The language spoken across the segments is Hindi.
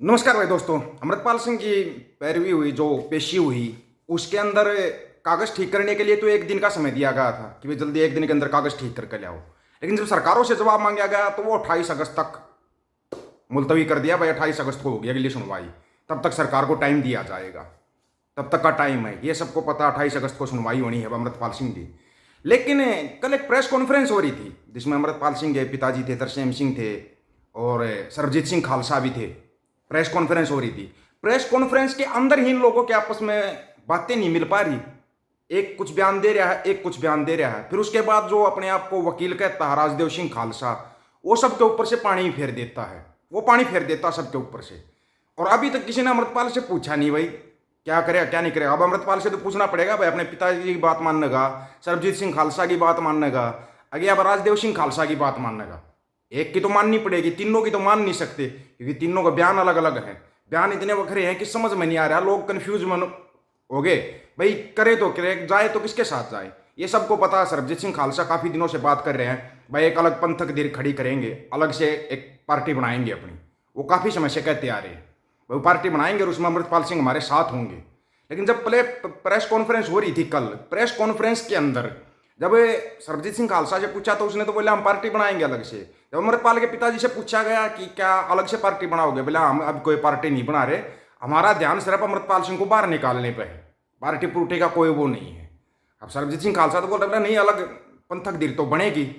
नमस्कार भाई दोस्तों। अमृतपाल सिंह की पैरवी हुई जो पेशी हुई उसके अंदर कागज ठीक करने के लिए तो एक दिन का समय दिया गया था कि भाई जल्दी एक दिन के अंदर कागज ठीक करके लाओ। लेकिन जब सरकारों से जवाब मांगा गया तो वो 28 अगस्त तक मुलतवी कर दिया। भाई 28 अगस्त को होगी अगली सुनवाई, तब तक सरकार को टाइम दिया जाएगा, तब तक का टाइम है। ये सबको पता 28 अगस्त को सुनवाई होनी है अमृतपाल सिंह की। लेकिन कल एक प्रेस कॉन्फ्रेंस हो रही थी जिसमें अमृतपाल सिंह के पिताजी थे, तरसेम सिंह थे और सरबजीत सिंह खालसा भी थे। प्रेस कॉन्फ्रेंस हो रही थी। प्रेस कॉन्फ्रेंस के अंदर ही इन लोगों के आपस में बातें नहीं मिल पा रही। एक कुछ बयान दे रहा है, एक कुछ बयान दे रहा है। फिर उसके बाद जो अपने आप को वकील कहता है राजदेव सिंह खालसा, वो सबके ऊपर से पानी फेर देता है। वो पानी फेर देता सबके ऊपर से। और अभी तक किसी ने अमृतपाल से पूछा नहीं भाई क्या करेगा क्या नहीं करेगा। अब अमृतपाल से तो पूछना पड़ेगा भाई, अपने पिताजी की बात मानने का, सरबजीत सिंह खालसा की बात मानने का, आगे अब राजदेव सिंह खालसा की बात मानने का। एक की तो माननी पड़ेगी, तीनों की तो मान नहीं सकते क्योंकि तीनों का बयान अलग अलग है। बयान इतने वखरे हैं कि समझ में नहीं आ रहा, लोग कंफ्यूज हो गए भाई, करे तो करे, जाए तो किसके साथ जाए। ये सबको पता है। सरबजीत सिंह खालसा काफ़ी दिनों से बात कर रहे हैं भाई एक अलग पंथक धीर खड़ी करेंगे, अलग से एक पार्टी बनाएंगे अपनी। वो काफ़ी समय से कहते आ रहे हैं भाई पार्टी बनाएंगे और उसमें अमृतपाल सिंह हमारे साथ होंगे। लेकिन जब पहले प्रेस कॉन्फ्रेंस हो रही थी कल, प्रेस कॉन्फ्रेंस के अंदर जब सरबजीत सिंह खालसा से पूछा तो उसने तो बोला हम पार्टी बनाएंगे अलग से। जब अमृतपाल के पिताजी से पूछा गया कि क्या अलग से पार्टी बनाओगे, बोला हम अब कोई पार्टी नहीं बना रहे, हमारा ध्यान सिर्फ अमृतपाल सिंह को बाहर निकालने पर है, पार्टी पुर्टी का कोई वो नहीं है। अब सरबजीत सिंह खालसा तो बोल रहे नहीं अलग पंथक धीर तो बनेगी।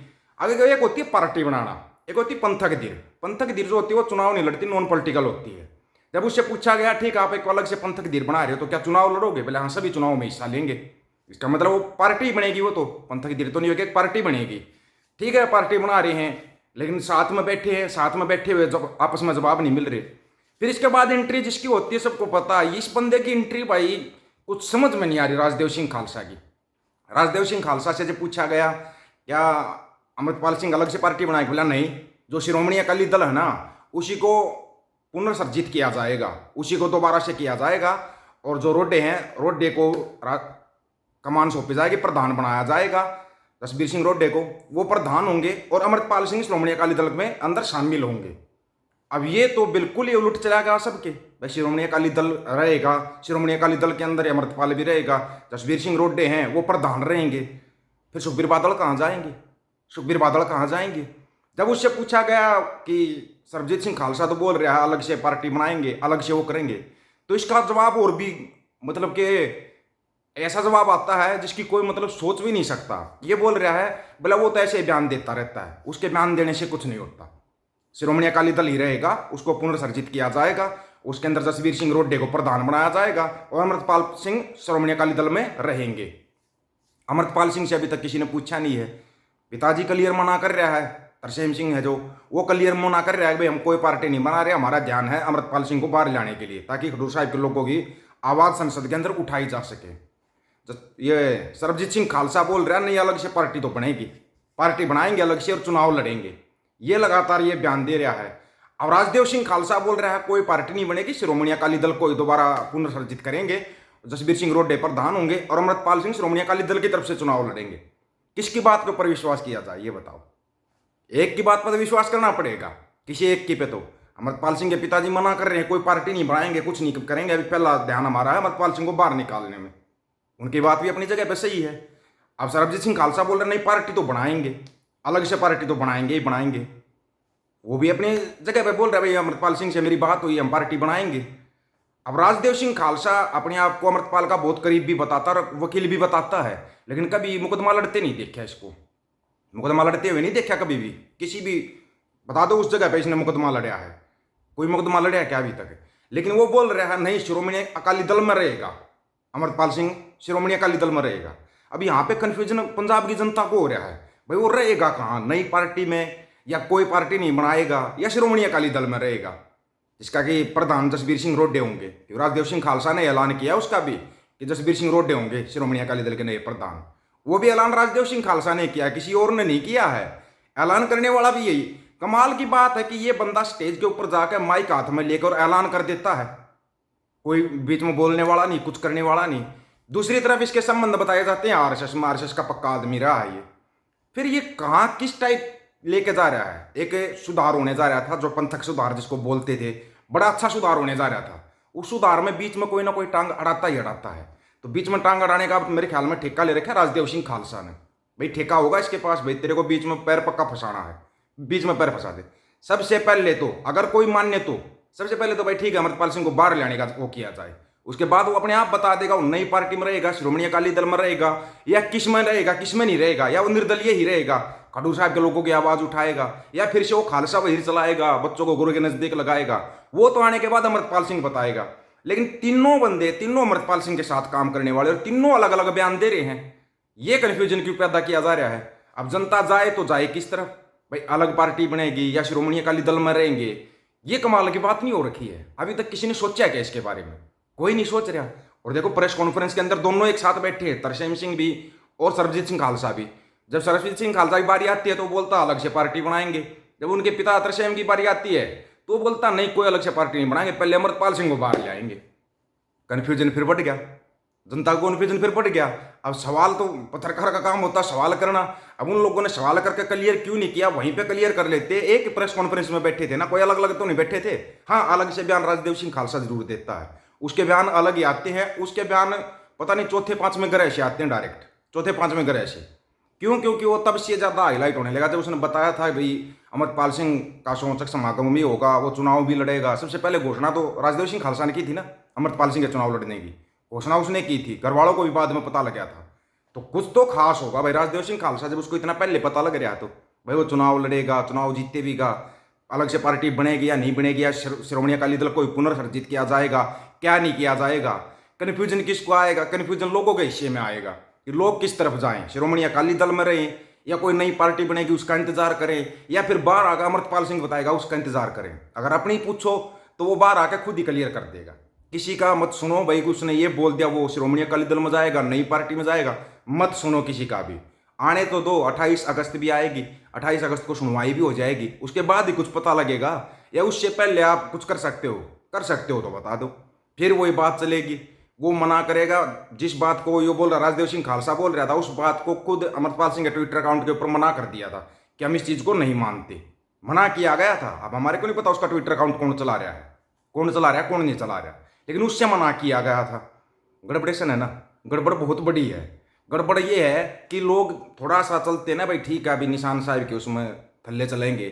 आगे एक होती है पार्टी बनाना, एक होती है पंथक धीर। पंथक धीर जो होती है वो चुनाव नहीं लड़ती, नॉन पॉलिटिकल होती है। जब उससे पूछा गया ठीक आप एक अलग से पंथक धीर बना रहे हो तो क्या चुनाव लड़ोगे, बोले हाँ सभी चुनाव में हिस्सा लेंगे। इसका मतलब वो पार्टी बनेगी, वो तो पंथक धीर तो नहीं होगी, एक पार्टी बनेगी। ठीक है पार्टी बना रहे हैं लेकिन साथ में बैठे हैं, साथ में बैठे हुए जब आपस में जवाब नहीं मिल रहे। फिर इसके बाद एंट्री जिसकी होती है सबको पता है, इस बंदे की एंट्री भाई कुछ समझ में नहीं आ रही राजदेव सिंह खालसा की। राजदेव सिंह खालसा से जब पूछा गया क्या अमृतपाल सिंह अलग से पार्टी बनाएगा, बोला नहीं, जो शिरोमणि अकाली दल है ना उसी को पुनर्सर्जित किया जाएगा, उसी को दोबारा से किया जाएगा। और जो रोडे हैं रोडे को कमान सौंपी जाएगी, प्रधान बनाया जाएगा। जसबीर सिंह रोडे को वो प्रधान होंगे और अमृतपाल सिंह श्रोमणी अकाली दल में अंदर शामिल होंगे। अब ये तो बिल्कुल ही उलट चला गया सबके। भाई शिरोमणी अकाली दल रहेगा, शिरोमणी अकाली दल के अंदर अमृतपाल भी रहेगा, जसबीर सिंह रोडे हैं वो प्रधान रहेंगे। फिर सुखबीर बादल कहाँ जाएंगे, सुखबीर बादल कहाँ जाएंगे। जब उससे पूछा गया कि सरबजीत सिंह खालसा तो बोल रहा है अलग से पार्टी बनाएंगे, अलग से वो करेंगे, तो इसका जवाब और भी मतलब कि ऐसा जवाब आता है जिसकी कोई मतलब सोच भी नहीं सकता। ये बोल रहा है बोला वो तो ऐसे बयान देता रहता है, उसके बयान देने से कुछ नहीं होता। शिरोमणि अकाली दल ही रहेगा, उसको पुनर्सर्जित किया जाएगा, उसके अंदर जसबीर सिंह रोडे को प्रधान बनाया जाएगा और अमृतपाल सिंह शिरोमणि अकाली दल में रहेंगे। अमृतपाल सिंह से अभी तक किसी ने पूछा नहीं है। पिताजी क्लियर मना कर रहा है, तरसेम सिंह है जो वो क्लियर मना कर रहा है भाई हम कोई पार्टी नहीं बना रहे, हमारा ध्यान है अमृतपाल सिंह को बाहर लाने के लिए ताकि खडूर साहिब के लोगों की आवाज़ संसद के अंदर उठाई जा सके। ये सरबजीत सिंह खालसा बोल रहा है नहीं अलग से पार्टी तो बनेगी, पार्टी बनाएंगे अलग से और चुनाव लड़ेंगे। ये लगातार ये बयान दे रहा है। अब राजदेव सिंह खालसा बोल रहा है कोई पार्टी नहीं बनेगी, शिरोमणि अकाली दल को दोबारा पुनर्सर्जित करेंगे, जसबीर सिंह रोडे प्रधान होंगे और अमृतपाल सिंह शिरोमणि अकाली दल की तरफ से चुनाव लड़ेंगे। किसकी बात के ऊपर विश्वास किया जाए ये बताओ। एक की बात पर तो विश्वास करना पड़ेगा, किसी एक की पे तो। अमृतपाल सिंह के पिताजी मना कर रहे हैं कोई पार्टी नहीं बनाएंगे, कुछ नहीं करेंगे, अभी पहला ध्यान हमारा है अमृतपाल सिंह को बाहर निकालने में। उनकी बात भी अपनी जगह पे सही है। अब सरबजीत सिंह खालसा बोल रहे नहीं पार्टी तो बनाएंगे, अलग से पार्टी तो बनाएंगे ही बनाएंगे। वो भी अपनी जगह पे बोल रहे भाई अमृतपाल सिंह से मेरी बात हुई, हम पार्टी बनाएंगे। अब राजदेव सिंह खालसा अपने आप को अमृतपाल का बहुत करीब भी बताता और वकील भी बताता है, लेकिन कभी मुकदमा लड़ते नहीं देखा इसको, मुकदमा लड़ते हुए नहीं देखा कभी भी। किसी भी बता दो उस जगह पे इसने मुकदमा लड़ा है, कोई मुकदमा लड़ा है क्या अभी तक। लेकिन वो बोल रहा है नहीं शिरोमणि अकाली दल में रहेगा, अमृतपाल सिंह शिरोमणि अकाली दल में रहेगा। अब यहाँ पे कन्फ्यूजन पंजाब की जनता को हो रहा है भाई वो रहेगा कहाँ, नई पार्टी में, या कोई पार्टी नहीं बनाएगा, या शिरोमणि अकाली दल में रहेगा जिसका कि प्रधान जसबीर सिंह रोडे होंगे। राजदेव सिंह खालसा ने ऐलान किया उसका भी कि जसबीर सिंह रोडे होंगे शिरोमणि अकाली दल के नए प्रधान। वो भी ऐलान राजदेव सिंह खालसा ने किया, किसी और ने नहीं किया है। ऐलान करने वाला भी यही। कमाल की बात है कि ये बंदा स्टेज के ऊपर जाकर माइक हाथ में लेकर ऐलान कर देता है, कोई बीच में बोलने वाला नहीं, कुछ करने वाला नहीं। दूसरी तरफ इसके संबंध बताए जाते हैं आरएसएस में, आरएसएस का पक्का आदमी रहा है ये। फिर ये कहाँ किस टाइप लेके जा रहा है। एक सुधार होने जा रहा था जो पंथक सुधार जिसको बोलते थे, बड़ा अच्छा सुधार होने जा रहा था। उस सुधार में बीच में कोई ना कोई टांग अड़ाता ही अड़ाता है। तो बीच में टांग अड़ाने का मेरे ख्याल में ठेका ले रखा है राजदेव सिंह खालसा ने। भाई ठेका होगा इसके पास, भाई तेरे को बीच में पैर पक्का फंसाना है, बीच में पैर फंसा दे। सबसे पहले तो अगर कोई मान्य तो सबसे पहले तो भाई ठीक है, अमृतपाल सिंह को बाहर लाने का वो किया जाए। उसके बाद वो अपने आप बता देगा वो नई पार्टी में रहेगा, श्रोमणी अकाली दल में रहेगा, या किस में रहेगा, किस में नहीं रहेगा, या वो निर्दलीय ही रहेगा, खडूर साहब के लोगों की आवाज उठाएगा, या फिर से वो खालसा वही चलाएगा, बच्चों को गुरु के नजदीक लगाएगा। वो तो आने के बाद अमृतपाल सिंह बताएगा। लेकिन तीनों बंदे, तीनों अमृतपाल सिंह के साथ काम करने वाले, और तीनों अलग अलग बयान दे रहे हैं। ये कंफ्यूजन क्यों पैदा किया जा रहा है? अब जनता जाए तो जाए किस तरफ? भाई अलग पार्टी बनेगी या श्रोमणी अकाली दल में रहेंगे? ये कमाल की बात नहीं हो रखी है। अभी तक किसी ने सोचा क्या इसके बारे में? कोई नहीं सोच रहा। और देखो प्रेस कॉन्फ्रेंस के अंदर दोनों एक साथ बैठे, तरसेम सिंह भी और सरबजीत सिंह खालसा भी। जब सरबजीत सिंह खालसा की बारी आती है तो बोलता अलग से पार्टी बनाएंगे। जब उनके पिता तरसेम की बारी आती है तो बोलता नहीं, कोई अलग से पार्टी नहीं बनाएंगे, पहले अमृतपाल सिंह को बाहर ले आएंगे। कन्फ्यूजन फिर बढ़ गया, जनता को कन्फ्यूजन फिर बढ़ गया। अब सवाल तो पत्रकार का काम होता है सवाल करना। अब उन लोगों ने सवाल करके क्लियर क्यों नहीं किया? वहीं पे क्लियर कर लेते। एक प्रेस कॉन्फ्रेंस में बैठे थे ना, कोई अलग अलग तो नहीं बैठे थे। हाँ, अलग से बयान राजदेव सिंह खालसा जरूर देता है, उसके बयान अलग ही आते हैं। उसके बयान पता नहीं चौथे पांचवें ग्रह से आते हैं, डायरेक्ट चौथे पांचवें ग्रह से। क्यों? क्योंकि वो तब से ज्यादा हाईलाइट होने लगा जब उसने बताया था भाई अमरपाल सिंह का संरक्षक समागम भी होगा, वो चुनाव भी लड़ेगा। सबसे पहले घोषणा तो राजदेव सिंह खालसा ने की थी ना, अमरपाल सिंह के चुनाव लड़ने की घोषणा उसने की थी। घर वालों को भी बाद में पता लग गया था। तो कुछ तो खास होगा भाई राजदेव सिंह खालसा, जब उसको इतना पहले पता लग रहा तो भाई वो चुनाव लड़ेगा, चुनाव जीते भी गा, अलग से पार्टी बनेगी या नहीं बनेगी, या श्रोमणी अकाली दल को पुनर्सर्जित किया जाएगा, क्या नहीं किया जाएगा। कन्फ्यूजन किसको आएगा? कन्फ्यूजन लोगों के हिस्से में आएगा कि लोग किस तरफ जाएं, श्रोमणी अकाली दल में रहें या कोई नई पार्टी बनेगी उसका इंतजार करें, या फिर बाहर आकर अमृतपाल सिंह बताएगा उसका इंतजार करें। अगर अपनी पूछो तो वो बाहर आकर खुद ही क्लियर कर देगा। किसी का मत सुनो भाई, उसने ये बोल दिया वो श्रोमणी अकाली दल में जाएगा, नई पार्टी में जाएगा, मत सुनो किसी का भी। आने तो दो, 28 अगस्त भी आएगी, 28 अगस्त को सुनवाई भी हो जाएगी, उसके बाद ही कुछ पता लगेगा। या उससे पहले आप कुछ कर सकते हो तो बता दो, फिर वही बात चलेगी। वो मना करेगा जिस बात को ये बोल रहा राजदेव सिंह खालसा बोल रहा था, उस बात को खुद अमृतपाल सिंह के ट्विटर अकाउंट के ऊपर मना कर दिया था कि हम इस चीज़ को नहीं मानते, मना किया गया था। अब हमारे को नहीं पता उसका ट्विटर अकाउंट कौन चला रहा है, कौन नहीं चला रहा, लेकिन उससे मना किया गया था। गड़बड़ेशन है ना, गड़बड़ बहुत बड़ी है। गड़बड़ ये है कि लोग थोड़ा सा चलते ना भाई, ठीक है अभी निशान साहब के उसमें थल्ले चलेंगे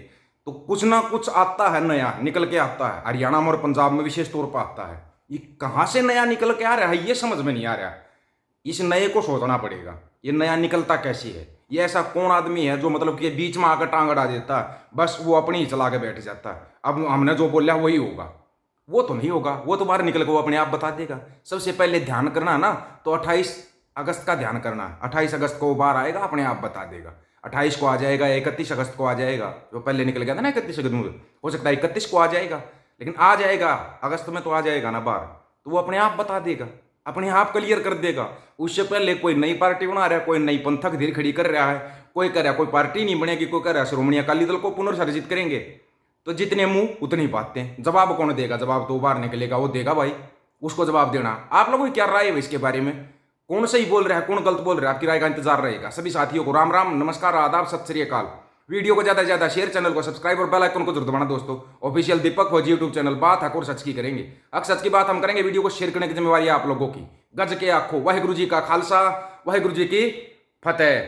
तो कुछ ना कुछ आता है, नया निकल के आता है। हरियाणा में और पंजाब में विशेष तौर पर आता है। ये कहाँ से नया निकल के आ रहा है ये समझ में नहीं आ रहा। इस नए को सोचना पड़ेगा, ये नया निकलता कैसे है? ये ऐसा कौन आदमी है जो मतलब कि बीच में आकर टांग अड़ा देता है, बस वो अपनी ही चला के बैठ जाता है, अब हमने जो बोला वही होगा? वो तो नहीं होगा, वो तो बाहर निकल के वो अपने आप बता देगा। सबसे पहले ध्यान करना ना तो 28 अगस्त का ध्यान करना। 28 अगस्त को वो बाहर आएगा, अपने आप बता देगा। 28 को आ जाएगा, 31 अगस्त को आ जाएगा, जो पहले निकल गया था ना 31 अगस्त, हो सकता है 31 को आ जाएगा, लेकिन आ जाएगा अगस्त में तो आ जाएगा ना बाहर, तो वो अपने आप बता देगा, अपने आप क्लियर कर देगा। उससे पहले कोई नई पार्टी बना रहा है, कोई नई पंथक धीर खड़ी कर रहा है, कोई कह रहा है कोई पार्टी नहीं बनेगी, कोई कह रहा है श्रोमणी अकाली दल को पुनर्सर्जित करेंगे। तो जितने मुंह उतनी ही बातें। जवाब कौन देगा? जवाब तो बाहर निकलेगा वो देगा भाई, उसको जवाब देना। आप लोगों की क्या राय है इसके बारे में? कौन सही बोल रहा है, कौन गलत बोल रहा है? आपकी राय का इंतजार रहेगा। सभी साथियों को राम राम, नमस्कार, आदाब, सत श्री अकाल। वीडियो को ज्यादा से ज्यादा शेयर, चैनल को सब्सक्राइब और बेल आइकन को जरूर दबाना दोस्तों। ऑफिशियल दीपक फौजी यूट्यूब चैनल, बात हक और सच की करेंगे। अब सच की बात हम करेंगे, वीडियो को शेयर करने की जिम्मेवारी आप लोगों की। गज के आखो, वाहिगुरु जी का खालसा, वाहिगुरु जी की फतेह।